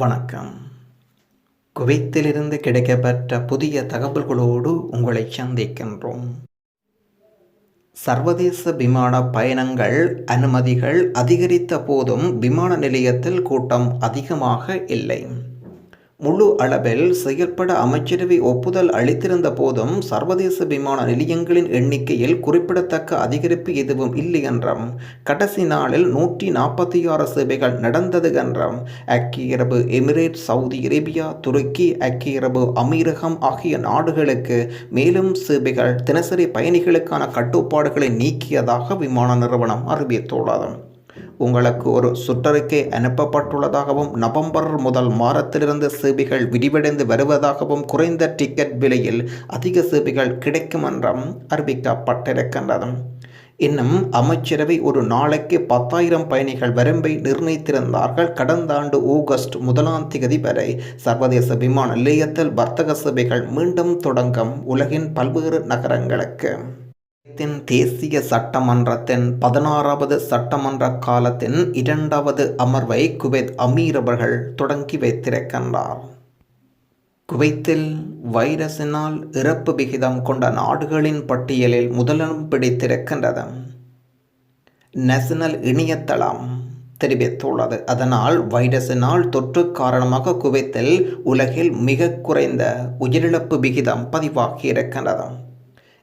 வணக்கம். குவைத்திலிருந்து கிடைக்கப்பெற்ற புதிய தகவல்களோடு உங்களை சந்திக்கின்றோம். சர்வதேச விமான பயணங்கள் அனுமதிகள் அதிகரித்த போதும் விமான நிலையத்தில் கூட்டம் அதிகமாக இல்லை. முழு அளவில் செயல்பட அமைச்சரவை ஒப்புதல் அளித்திருந்த போதும் சர்வதேச விமான நிலையங்களின் எண்ணிக்கையில் குறிப்பிடத்தக்க அதிகரிப்பு எதுவும் இல்லை என்றும், கடைசி நாளில் 146 சேவைகள் நடந்தது என்றும், ஐக்கிய அரபு எமிரேட், சவுதி அரேபியா, துருக்கி, ஐக்கிய அரபு அமீரகம் ஆகிய நாடுகளுக்கு மேலும் சேவைகள் தினசரி பயணிகளுக்கான கட்டுப்பாடுகளை நீக்கியதாக விமான நிறுவனம் அறிவித்துள்ளது. உங்களுக்கு ஒரு சுற்றறிக்கை அனுப்பப்பட்டுள்ளதாகவும், நவம்பர் முதல் மாதத்திலிருந்து சேவைகள் விரிவடைந்து வருவதாகவும், குறைந்த டிக்கெட் விலையில் அதிக சேவைகள் கிடைக்கும் என்றும் அறிவிக்கப்பட்டிருக்கின்றது. இன்னும் அமைச்சரவை ஒரு நாளைக்கு 10,000 பயணிகள் வரம்பை நிர்ணயித்திருந்தார்கள். கடந்த ஆண்டு ஆகஸ்ட் 1 வரை சர்வதேச விமான நிலையத்தில் வர்த்தக சேவைகள் மீண்டும் தொடங்கும். உலகின் பல்வேறு நகரங்களுக்கு தேசிய சட்டமன்றத்தின் 16வது சட்டமன்ற காலத்தின் 2வது அமர்வை குவைத் அமீர் அவர்கள் தொடங்கி வைத்திருக்கின்றார். குவைத்தில் வைரஸினால் இறப்பு விகிதம் கொண்ட நாடுகளின் பட்டியலில் முதலிடம் பிடித்திருக்கின்றது நேஷனல் இணையதளம் தெரிவித்துள்ளது. அதனால் வைரஸினால் தொற்று காரணமாக குவைத்தில் உலகில் மிக குறைந்த உயிரிழப்பு விகிதம் பதிவாகியிருக்கின்றது.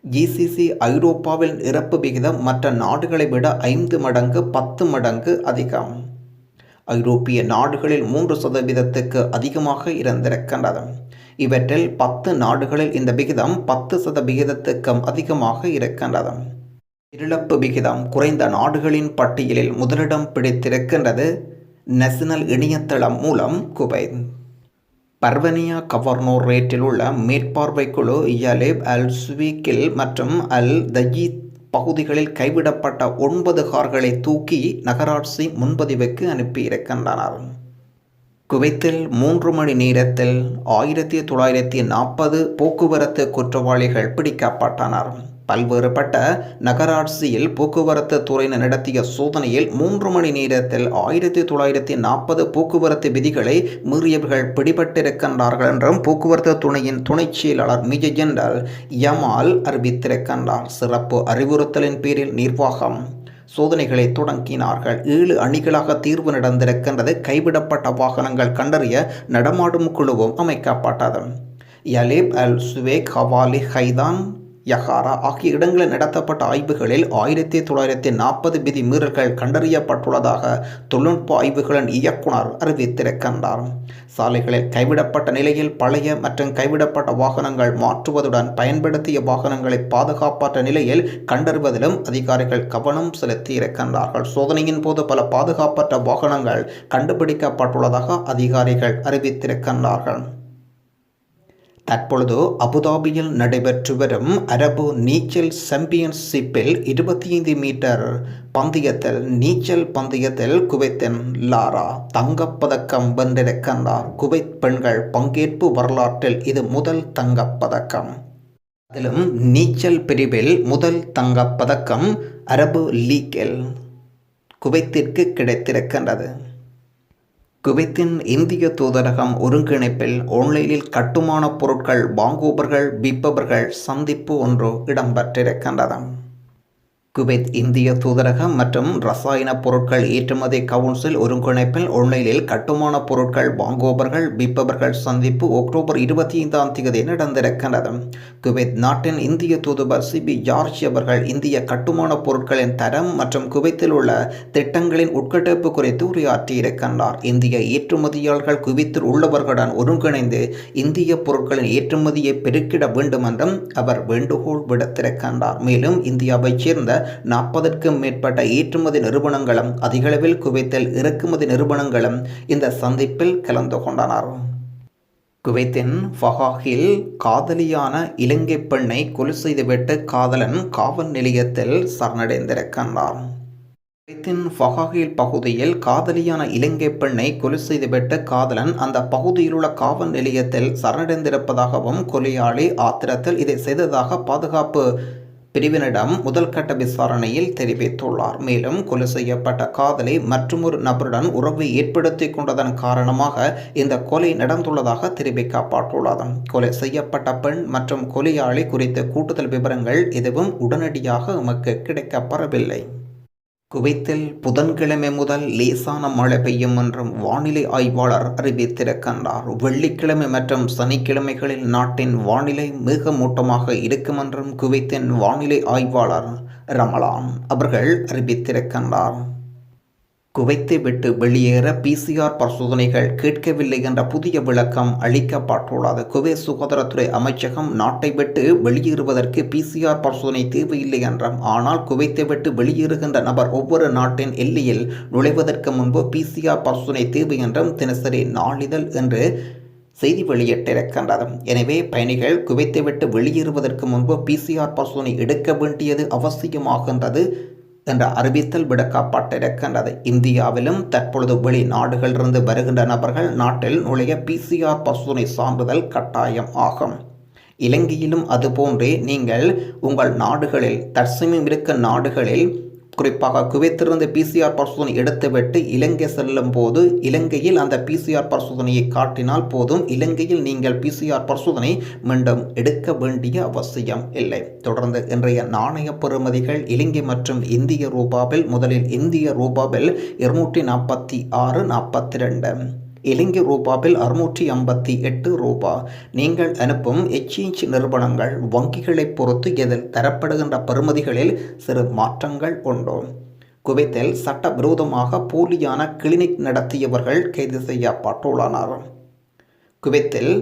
ஜிசிசி ஐரோப்பாவில் இறப்பு விகிதம் மற்ற நாடுகளை விட 5 மடங்கு 10 மடங்கு அதிகம். ஐரோப்பிய நாடுகளில் 3% அதிகமாக இருந்திருக்கின்றது. இவற்றில் 10 நாடுகளில் இந்த விகிதம் 10% அதிகமாக இருக்கின்றது. உயிரிழப்பு விகிதம் குறைந்த நாடுகளின் பட்டியலில் முதலிடம் பிடித்திருக்கின்றது நேஷனல் இணையதளம் மூலம் குவைத். பர்வனியா கவர்னோரேட்டில் உள்ள மேற்பார்வை குழு யலேப் அல் சுவீக்கில் மற்றும் அல் தஜீத் பகுதிகளில் கைவிடப்பட்ட 9 கார்களை தூக்கி நகராட்சி முன்பதிவுக்கு அனுப்பியிருக்கின்றனர். குவைத்தில் 3 மணி நேரத்தில் 1940 போக்குவரத்து குற்றவாளிகள் பிடிக்கப்பட்டனர். பல்வேறுபட்ட நகராட்சியில் போக்குவரத்து துறையினர் நடத்திய சோதனையில் 3 மணி நேரத்தில் 1940 போக்குவரத்து விதிகளை மீறியவர்கள் பிடிபட்டிருக்கின்றார்கள் என்றும் போக்குவரத்து துணையின் துணைச் செயலாளர் மேஜர் ஜெனரல் யமால் அறிவித்திருக்கின்றார். சிறப்பு அறிவுறுத்தலின் பேரில் நிர்வாகம் சோதனைகளை தொடங்கினார்கள். 7 அணிகளாக தீர்வு நடந்திருக்கின்றது. கைவிடப்பட்ட வாகனங்கள் கண்டறிய நடமாடும் குழுவும் அமைக்கப்பட்டது. யலேப் அல் சுவேக், ஹவாலி, ஹைதான், யஹாரா ஆகிய இடங்களில் நடத்தப்பட்ட ஆய்வுகளில் 1940 விதி மீறல்கள் கண்டறியப்பட்டுள்ளதாக தொழில்நுட்ப ஆய்வுகளின் இயக்குனர் அறிவித்திருக்கின்றார். சாலைகளில் கைவிடப்பட்ட நிலையில் பழைய மற்றும் கைவிடப்பட்ட வாகனங்கள் மாற்றுவதுடன் பயன்படுத்திய வாகனங்களை பாதுகாப்பற்ற நிலையில் கண்டறிவதிலும் அதிகாரிகள் கவனம் செலுத்தியிருக்கின்றார்கள். சோதனையின் போது பல பாதுகாப்பற்ற வாகனங்கள் கண்டுபிடிக்கப்பட்டுள்ளதாக அதிகாரிகள் அறிவித்திருக்கின்றார்கள். தற்பொழுது அபுதாபியில் நடைபெற்று வரும் அரபு நீச்சல் சாம்பியன்ஷிப்பில் 25 மீட்டர் பந்தயத்தில் நீச்சல் பந்தயத்தில் குவைத்தின் லாரா தங்கப்பதக்கம் வென்றிருக்கின்றார். குவைத் பெண்கள் பங்கேற்பு வரலாற்றில் இது முதல் தங்கப்பதக்கம். அதிலும் நீச்சல் பிரிவில் முதல் தங்கப்பதக்கம் அரபு லீக்கில் குவைத்திற்கு கிடைத்திருக்கின்றது. குவைத்தின் இந்திய தூதரகம் ஒருங்கிணைப்பில் ஆன்லைனில் கட்டுமான பொருட்கள் வாங்குபவர்கள் விற்பவர்கள் சந்திப்பு ஒன்று இடம்பெற்றிருக்கின்றது. குவைத் இந்திய தூதரகம் மற்றும் ரசாயன பொருட்கள் ஏற்றுமதி கவுன்சில் ஒருங்கிணைப்பில் ஆன்லைனில் கட்டுமான பொருட்கள் வாங்குபவர்கள் விற்பவர்கள் சந்திப்பு அக்டோபர் 25 நடந்திருக்கின்றது. குவைத் நாட்டின் இந்திய தூதுவர் சிபி ஜார்ஜ் அவர்கள் இந்திய கட்டுமான பொருட்களின் தரம் மற்றும் குவைத்தில் உள்ள திட்டங்களின் உட்கட்டமைப்பு குறித்து உரையாற்றியிருக்கின்றார். இந்திய ஏற்றுமதியாளர்கள் குவைத்தில் உள்ளவர்களுடன் ஒருங்கிணைந்து இந்திய பொருட்களின் ஏற்றுமதியை பெருக்கிட வேண்டும் என்றும் அவர் வேண்டுகோள் விடுத்திருக்கின்றார். மேலும் இந்தியாவைச் சேர்ந்த 40க்கும் மேற்பட்ட ஏற்றுமதி நிறுவனங்களும் அதிகளவில் குவைத்தில் இறக்குமதி நிறுவனங்களும் இந்த சந்திப்பில் கலந்து கொண்டனர். குவைத்தின் ஃபஹாகில் காதலியான இலங்கை பெண்ணை கொலை செய்துவிட்டு காதலன் காவல் நிலையத்தில் சரணடைந்திருக்கின்றார். குவைத்தின் ஃபஹாகில் பகுதியில் காதலியான இலங்கை பெண்ணை கொலை செய்துவிட்டு காதலன் அந்த பகுதியில் உள்ள காவல் நிலையத்தில் சரணடைந்திருப்பதாகவும், கொலையாளி ஆத்திரத்தில் இதை செய்ததாக பாதுகாப்பு பிரிவினரிடம் முதல் கட்ட விசாரணையில் தெரிவித்துள்ளார். மேலும் கொலை செய்யப்பட்ட காதலி மற்றொரு நபருடன் உறவை ஏற்படுத்தி கொண்டதன் காரணமாக இந்த கொலை நடந்துள்ளதாக தெரிவிக்கப்பட்டுள்ளது. கொலை செய்யப்பட்ட பெண் மற்றும் கொலையாளி குறித்த கூடுதல் விவரங்கள் எதுவும் உடனடியாக எமக்கு கிடைக்கப்பெறவில்லை. குவைத்தில் புதன்கிழமை முதல் லேசான மழை பெய்யும் என்றும் வானிலை ஆய்வாளர் அறிவித்திருக்கின்றார். வெள்ளிக்கிழமை மற்றும் சனிக்கிழமைகளில் நாட்டின் வானிலை மேகமூட்டமாக இருக்கும் என்றும் குவைத்தின் வானிலை ஆய்வாளர் ரமலான் அவர்கள் அறிவித்திருக்கின்றார். குவைத்தை விட்டு வெளியேற PCR பரிசோதனைகள் கேட்கவில்லை என்ற புதிய விளக்கம் அளிக்கப்பட்டுள்ளது. குவைத் சுகாதாரத்துறை அமைச்சகம் நாட்டை விட்டு வெளியேறுவதற்கு PCR பரிசோதனை தேவையில்லை என்றும், ஆனால் குவைத்தை விட்டு வெளியேறுகின்ற நபர் ஒவ்வொரு நாட்டின் எல்லையில் நுழைவதற்கு முன்பு PCR பரிசோதனை தேவை என்றும் தினசரி நாளிதழ் என்று செய்தி வெளியிட்டிருக்கின்றது. எனவே பயணிகள் குவைத்தை விட்டு வெளியேறுவதற்கு முன்பு PCR பரிசோதனை எடுக்க வேண்டியது அவசியமாகின்றது என்ற அறிவித்தல் விடுக்கப்பட்டிருக்கின்றது. இந்தியாவிலும் தற்பொழுது வெளிநாடுகளிலிருந்து வருகின்ற நபர்கள் நாட்டில் நுழைய PCR பரிசோதனை சான்றிதழ் கட்டாயம் ஆகும். இலங்கையிலும் அதுபோன்றே நீங்கள் உங்கள் நாடுகளில் தற்சமயம் இருக்க நாடுகளில் குறிப்பாக குவைத்திலிருந்து PCR பரிசோதனை எடுத்துவிட்டு இலங்கை செல்லும் போது இலங்கையில் அந்த PCR பரிசோதனையை காட்டினால் போதும். இலங்கையில் நீங்கள் PCR பரிசோதனை மீண்டும் எடுக்க வேண்டிய அவசியம் இல்லை. தொடர்ந்து இன்றைய நாணய பெறுமதிகள் இலங்கை மற்றும் இந்திய ரூபாவில் முதலில் இந்திய ரூபாவில் 246.42, இலங்கை ரூபாவில் 658 ரூபா. நீங்கள் அனுப்பும் எக்ஸ்சேஞ்ச் நிறுவனங்கள் வங்கிகளை பொறுத்து இதில் தரப்படுகின்ற பெறுமதிகளில் சிறு மாற்றங்கள் உண்டு. குவைத்தில் சட்டவிரோதமாக போலியான கிளினிக் நடத்தியவர்கள் கைது செய்யப்பட்டுள்ளனர். குவைத்தில்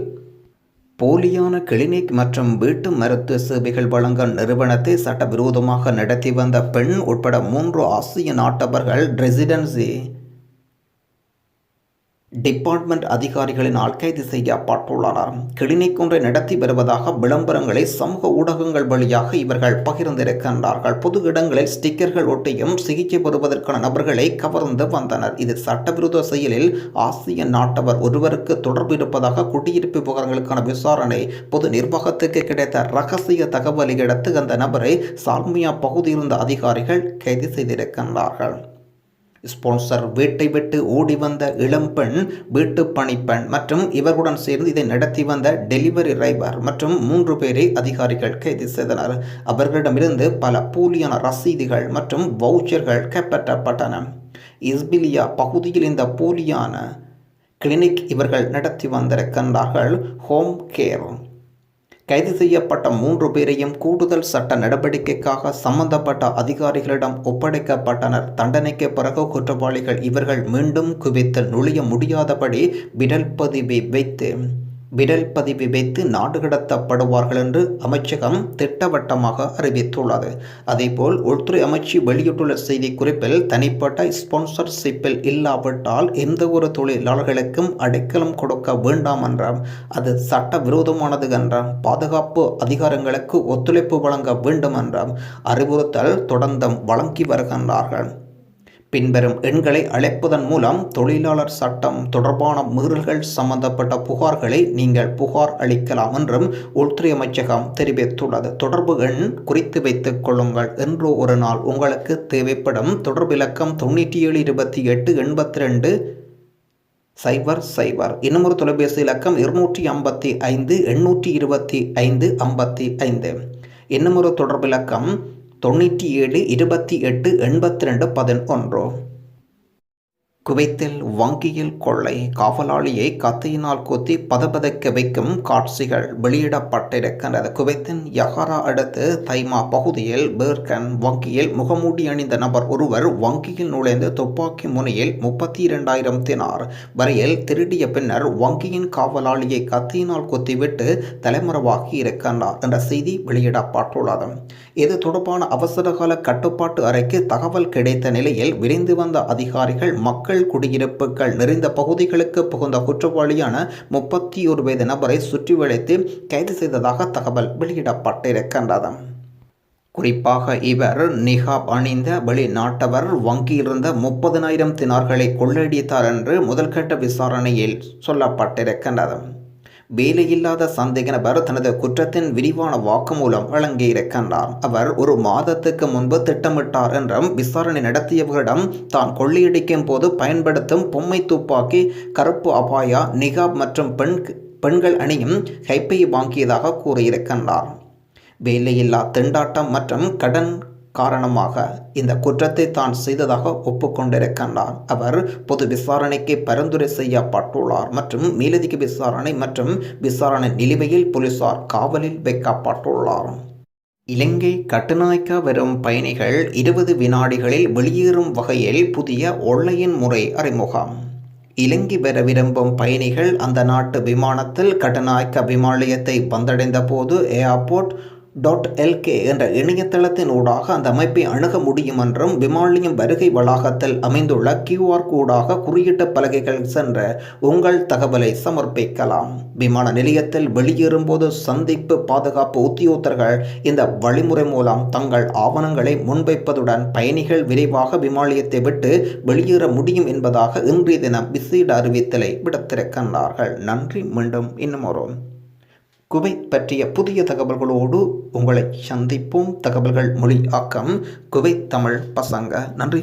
போலியான கிளினிக் மற்றும் வீட்டு மருத்துவ சேவைகள் வழங்கும் நிறுவனத்தை சட்டவிரோதமாக நடத்தி வந்த பெண் உட்பட 3 ஆசிய நாட்டவர்கள் ரெசிடென்சி டிபார்ட்மெண்ட் அதிகாரிகளினால் கைது செய்யப்பட்டுள்ளனர். கிளினிக் ஒன்றை நடத்தி வருவதாக விளம்பரங்களை சமூக ஊடகங்கள் வழியாக இவர்கள் பகிர்ந்திருக்கின்றார்கள். பொது இடங்களில் ஸ்டிக்கர்கள் ஒட்டியும் சிகிச்சை பெறுவதற்கான நபர்களை கவர்ந்து வந்தனர். இது சட்டவிரோத செயலில் ஆசிய நாட்டவர் ஒருவருக்கு தொடர்பு இருப்பதாக குடியிருப்பு விவகாரங்களுக்கான விசாரணை பொது நிர்வாகத்துக்கு கிடைத்த ரகசிய தகவலை அடுத்து அந்த நபரை சால்மியா பகுதியிருந்த அதிகாரிகள் கைது செய்திருக்கின்றார்கள். ஸ்பான்சர் வீட்டை விட்டு ஓடி வந்த இளம்பெண், வீட்டு பணிப்பெண் மற்றும் இவர்களுடன் சேர்ந்து இதை நடத்தி வந்த டெலிவரி டிரைவர் மற்றும் 3 பேரை அதிகாரிகள் கைது செய்தனர். அவர்களிடமிருந்து பல போலியான ரசீதுகள் மற்றும் வவுச்சர்கள் கைப்பற்றப்பட்டன. இஸ்பிலியா பகுதியில் இந்த போலியான கிளினிக் இவர்கள் நடத்தி வந்திருக்கின்றார்கள். Home care. கைது செய்யப்பட்ட 3 பேரையும் கூடுதல் சட்ட நடவடிக்கைக்காக சம்பந்தப்பட்ட அதிகாரிகளிடம் ஒப்படைக்கப்பட்டனர். தண்டனைக்கு பிறகு குற்றவாளிகள் இவர்கள் மீண்டும் குவைத்தில் நுழைய முடியாதபடி விரல் பதிவு வைத்து நாடு கடத்தப்படுவார்கள் என்று அமைச்சகம் திட்டவட்டமாக அறிவித்துள்ளது. அதேபோல் உள்துறை அமைச்சு வெளியிட்டுள்ள செய்தி குறிப்பில் தனிப்பட்ட ஸ்பான்சர்ஷிப்பில் இல்லாவிட்டால் எந்த ஒரு தொழிலாளர்களுக்கும் அடைக்கலம் கொடுக்க வேண்டாம் என்றாம், அது சட்ட விரோதமானது என்றாம், பாதுகாப்பு அதிகாரங்களுக்கு ஒத்துழைப்பு வழங்க வேண்டும் என்றாம் அறிவுறுத்தல் தொடர்ந்தும் வழங்கி வருகின்றார்கள். பின்வரும் எண்களை அழைப்பதன் மூலம் தொழிலாளர் சட்டம் தொடர்பான மீறல்கள் சம்பந்தப்பட்ட புகார்களை நீங்கள் புகார் அளிக்கலாம் என்றும் உள்துறை அமைச்சகம் தெரிவித்துள்ளது. தொடர்பு எண் குறித்து வைத்துக் கொள்ளுங்கள். என்று ஒரு நாள் உங்களுக்கு தேவைப்படும் தொடர்பு இலக்கம் 972882 இன்னும் ஒரு தொலைபேசி இலக்கம் 255-825-55. இன்னும் ஒரு தொடர்பு இலக்கம் 97-28-82-11. குவைத்தில் வங்கியில் கொள்ளை, காவலாளியை கத்தியினால் குத்தி பதபதக்க வைக்கும் காட்சிகள் வெளியிடப்பட்டிருக்கின்றது. குவைத்தின் யஹரா அடுத்து தைமா பகுதியில் பேர்கன் வங்கியில் முகமூடி அணிந்த நபர் ஒருவர் வங்கியில் நுழைந்து துப்பாக்கி முனையில் 32,000 தினார் வரையில் திருடிய பின்னர் வங்கியின் காவலாளியை கத்தியினால் குத்திவிட்டு தலைமறைவாகி இருக்கின்றார் என்ற செய்தி வெளியிடப்பட்டுள்ளது. இது தொடர்பான அவசரகால கட்டுப்பாட்டு அறைக்கு தகவல் கிடைத்த நிலையில் விரைந்து வந்த அதிகாரிகள் மக்கள் குடியிருப்புகள் நிறைந்த பகுதிகளுக்கு புகுந்த குற்றவாளியான 31 வயது நபரை சுற்றி வளைத்து கைது செய்ததாக தகவல் வெளியிடப்பட்டிருக்கின்றது. குறிப்பாக இவர் நிகாப் அணிந்த வெளிநாட்டவர் வங்கியிருந்த 30,000 தினார்களை கொள்ளையடித்தார் என்று முதல்கட்ட விசாரணையில் சொல்லப்பட்டிருக்கின்றது. வேலையில்லாத சந்தேக நபர் தனது குற்றத்தின் விரிவான வாக்குமூலம் வழங்கியிருக்கின்றார். அவர் ஒரு மாதத்துக்கு முன்பு திட்டமிட்டார் என்றும் விசாரணை நடத்தியவர்களிடம் தான் கொள்ளையடிக்கும் போது பயன்படுத்தும் பொம்மை துப்பாக்கி, கருப்பு அபாயா, நிகாப் மற்றும் பெண்கள் அணியும் கைப்பையை வாங்கியதாக கூறியிருக்கின்றார். வேலையில்லா திண்டாட்டம் மற்றும் கடன் காரணமாக இந்த குற்றத்தை தான் செய்ததாக ஒப்புக்கொண்டிருக்கின்றார். அவர் பொது விசாரணைக்கு பரிந்துரை செய்யப்பட்டுள்ளார் மற்றும் மேலதிக விசாரணை மற்றும் விசாரணை நிலுவையில் போலீசார் காவலில் வைக்கப்பட்டுள்ளார். இலங்கை கட்டுநாயக்கா வரும் பயணிகள் 20 வினாடிகளில் வெளியேறும் வகையில் புதிய ஆன்லைன் முறை அறிமுகம். இலங்கை வர விரும்பும் பயணிகள் அந்த நாட்டு விமானத்தில் கட்டுநாயக்கா விமான நிலையத்தை வந்தடைந்த போது airport.lk என்ற இணையதளத்தின் ஊடாக அந்த அமைப்பை அணுக முடியும் என்றும் விமான நிலையம் வருகை வளாகத்தில் அமைந்துள்ள QR கோடாக குறியீட்டு பலகைகள் சென்று உங்கள் தகவலை சமர்ப்பிக்கலாம். விமான நிலையத்தில் வெளியேறும் போது சந்திப்பு பாதுகாப்பு உத்தியோகத்தர்கள் இந்த வழிமுறை மூலம் தங்கள் ஆவணங்களை முன்வைப்பதுடன் பயணிகள் விரைவாக விமான நிலையத்தை விட்டு வெளியேற முடியும் என்பதாக இன்றைய தினம் விசேட அறிவித்தலை விடுத்திருக்கின்றார்கள். நன்றி. மீண்டும் இன்னும் ஒரு குவைத் பற்றிய புதிய தகவல்களோடு உங்களை சந்திப்போம். தகவல்கள் மொழி ஆக்கம் குவைத் தமிழ் பசங்க. நன்றி.